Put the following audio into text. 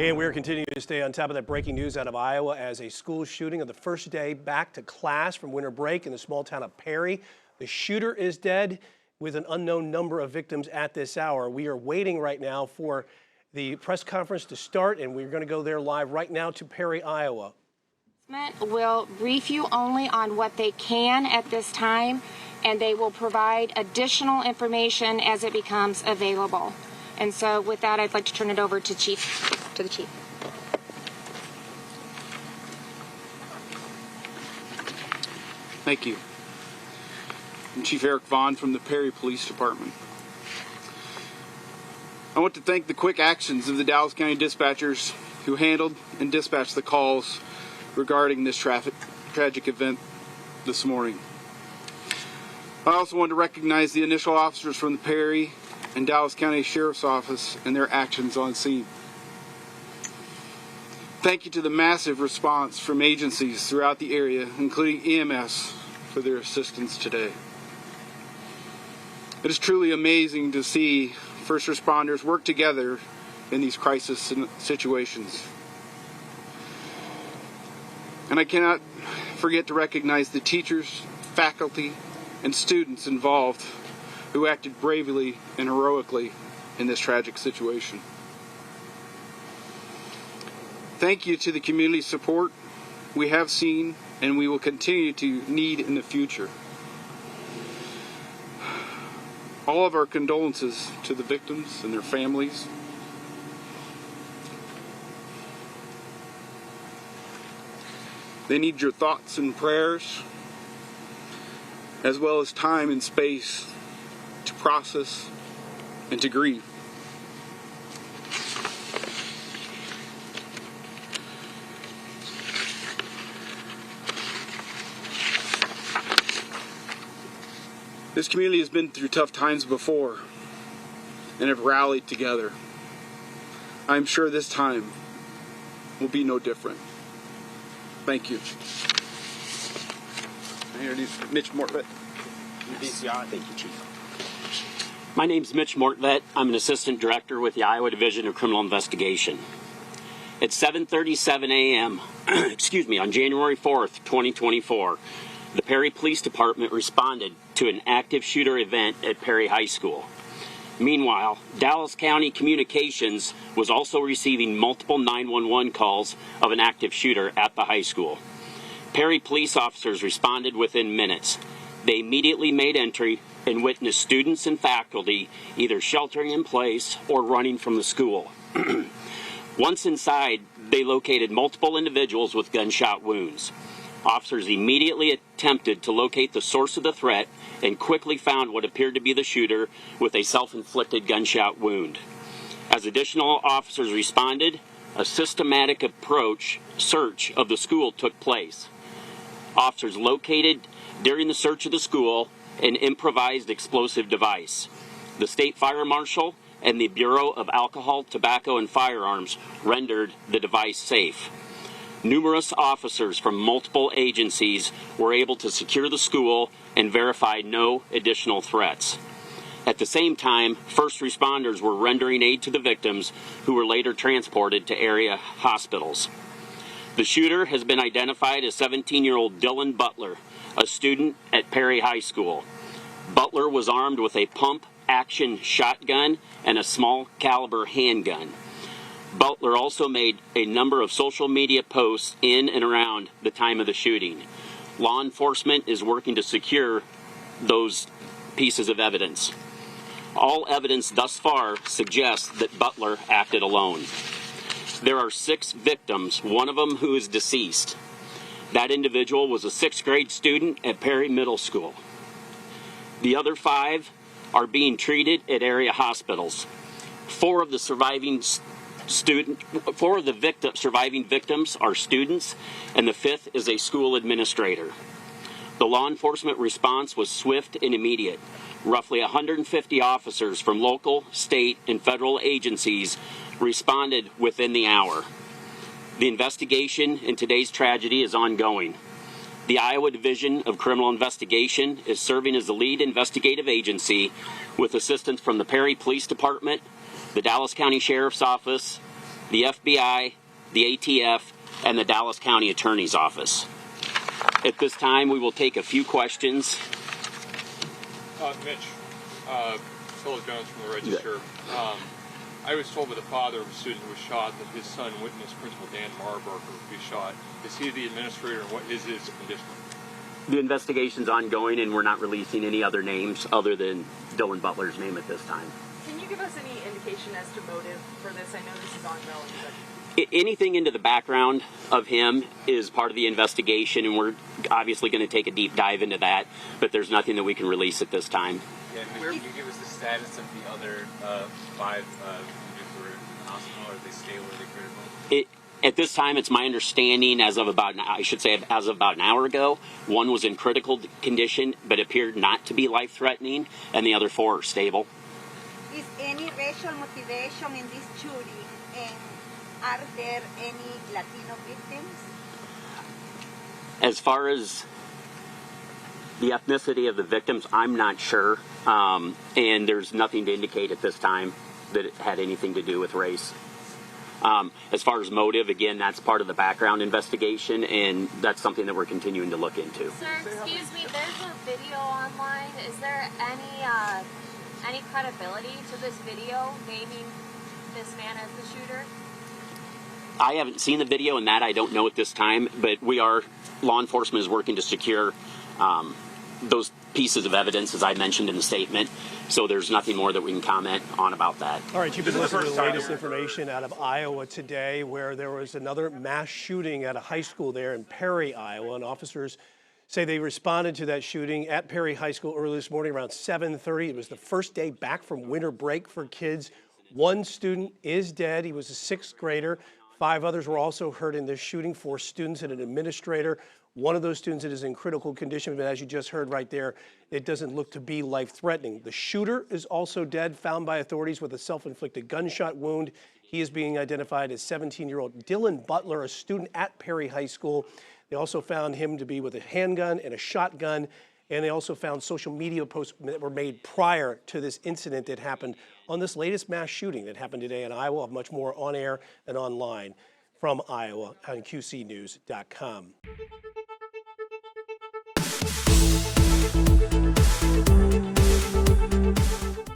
And we're continuing to stay on top of that breaking news out of Iowa as a school shooting of the first day back to class from winter break in the small town of Perry. The shooter is dead with an unknown number of victims at this hour. We are waiting right now for the press conference to start, and we're going to go there live right now to Perry, Iowa. Will brief you only on what they can at this time, and they will provide additional information as it becomes available. And so with that, I'd like to turn it over to the Chief. Thank you. I'm Chief Eric Vaughn from the Perry Police Department. I want to thank the quick actions of the Dallas County dispatchers who handled and dispatched the calls regarding this tragic event this morning. I also want to recognize the initial officers from the Perry and Dallas County Sheriff's Office and their actions on scene. Thank you to the massive response from agencies throughout the area, including EMS, for their assistance today. It is truly amazing to see first responders work together in these crisis situations. And I cannot forget to recognize the teachers, faculty, and students involved who acted bravely and heroically in this tragic situation. Thank you to the community support we have seen and we will continue to need in the future. All of our condolences to the victims and their families. They need your thoughts and prayers, as well as time and space to process and to grieve. This community has been through tough times before and have rallied together. I'm sure this time will be no different. Thank you. I introduce Mitch Mortvet, DCI. Thank you, Chief. My name's Mitch Mortvet. I'm an Assistant Director with the Iowa Division of Criminal Investigation. At 7:37 a.m., on January 4th, 2024, the Perry Police Department responded to an active shooter event at Perry High School. Meanwhile, Dallas County Communications was also receiving multiple 911 calls of an active shooter at the high school. Perry police officers responded within minutes. They immediately made entry and witnessed students and faculty either sheltering in place or running from the school. Once inside, they located multiple individuals with gunshot wounds. Officers immediately attempted to locate the source of the threat and quickly found what appeared to be the shooter with a self-inflicted gunshot wound. As additional officers responded, a systematic search of the school took place. Officers located during the search of the school an improvised explosive device. The State Fire Marshal and the Bureau of Alcohol, Tobacco, and Firearms rendered the device safe. Numerous officers from multiple agencies were able to secure the school and verify no additional threats. At the same time, first responders were rendering aid to the victims who were later transported to area hospitals. The shooter has been identified as 17-year-old Dylan Butler, a student at Perry High School. Butler was armed with a pump-action shotgun and a small caliber handgun. Butler also made a number of social media posts in and around the time of the shooting. Law enforcement is working to secure those pieces of evidence. All evidence thus far suggests that Butler acted alone. There are 6 victims, one of them who is deceased. That individual was a 6th grade student at Perry Middle School. The other 5 are being treated at area hospitals. 4 of the surviving victims are students, and the 5th is a school administrator. The law enforcement response was swift and immediate. Roughly 150 officers from local, state, and federal agencies responded within the hour. The investigation in today's tragedy is ongoing. The Iowa Division of Criminal Investigation is serving as the lead investigative agency with assistance from the Perry Police Department, the Dallas County Sheriff's Office, the FBI, the ATF, and the Dallas County Attorney's Office. At this time, we will take a few questions. Mitch, Philip Jones from the Register. I was told by the father of a student who was shot that his son witnessed Principal Dan Marburger be shot. Is he the administrator, and what is his condition? The investigation's ongoing, and we're not releasing any other names other than Dylan Butler's name at this time. Can you give us any indication as to motive for this? I know this is ongoing, but... Anything into the background of him is part of the investigation, and we're obviously going to take a deep dive into that, but there's nothing that we can release at this time. Yeah, can you give us the status of the other 5 who were in the hospital, or they stay where they critical? At this time, it's my understanding, as of about an hour ago, one was in critical condition, but appeared not to be life-threatening, and the other 4 are stable. Is any racial motivation in this shooting, and are there any Latino victims? As far as the ethnicity of the victims, I'm not sure, and there's nothing to indicate at this time that it had anything to do with race. As far as motive, again, that's part of the background investigation, and that's something that we're continuing to look into. Sir, excuse me, there's a video online. Is there any credibility to this video naming this man as the shooter? I haven't seen the video, and that I don't know at this time, but law enforcement is working to secure those pieces of evidence, as I mentioned in the statement, so there's nothing more that we can comment on about that. All right, you've been listening to the latest information out of Iowa today, where there was another mass shooting at a high school there in Perry, Iowa, and officers say they responded to that shooting at Perry High School early this morning around 7:30. It was the first day back from winter break for kids. One student is dead. He was a 6th grader. 5 others were also hurt in this shooting, 4 students and an administrator. One of those students is in critical condition, but as you just heard right there, it doesn't look to be life-threatening. The shooter is also dead, found by authorities with a self-inflicted gunshot wound. He is being identified as 17-year-old Dylan Butler, a student at Perry High School. They also found him to be with a handgun and a shotgun, and they also found social media posts that were made prior to this incident that happened on this latest mass shooting that happened today in Iowa. I'll have much more on air and online from Iowa on QCnews.com.